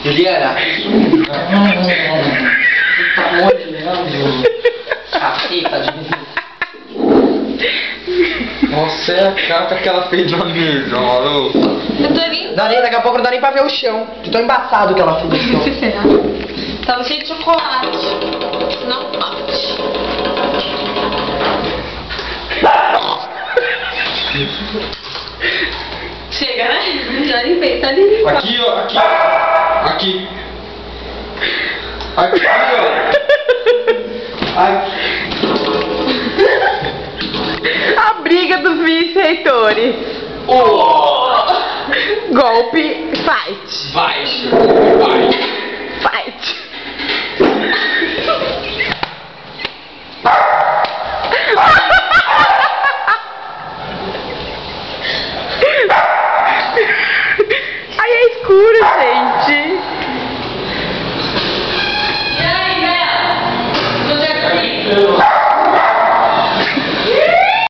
Juliana. Tá longe, né? Caceta de menino. Nossa, é a caca que ela fez na mesa, maluco. Eu tô nem... Daqui a pouco não dá nem pra ver o chão. De tão embaçado que ela fez o chão. Tava cheio de chocolate. Não pode. Chega, né? Já limpei, tá limpando. Aqui, ó, aqui. Aqui. Aqui, ó. Aqui. A briga dos vice-reitores. Golpe, fight. Vai, vai. Fight. Ai, é escuro, gente. E aí, Bela? Você é comigo?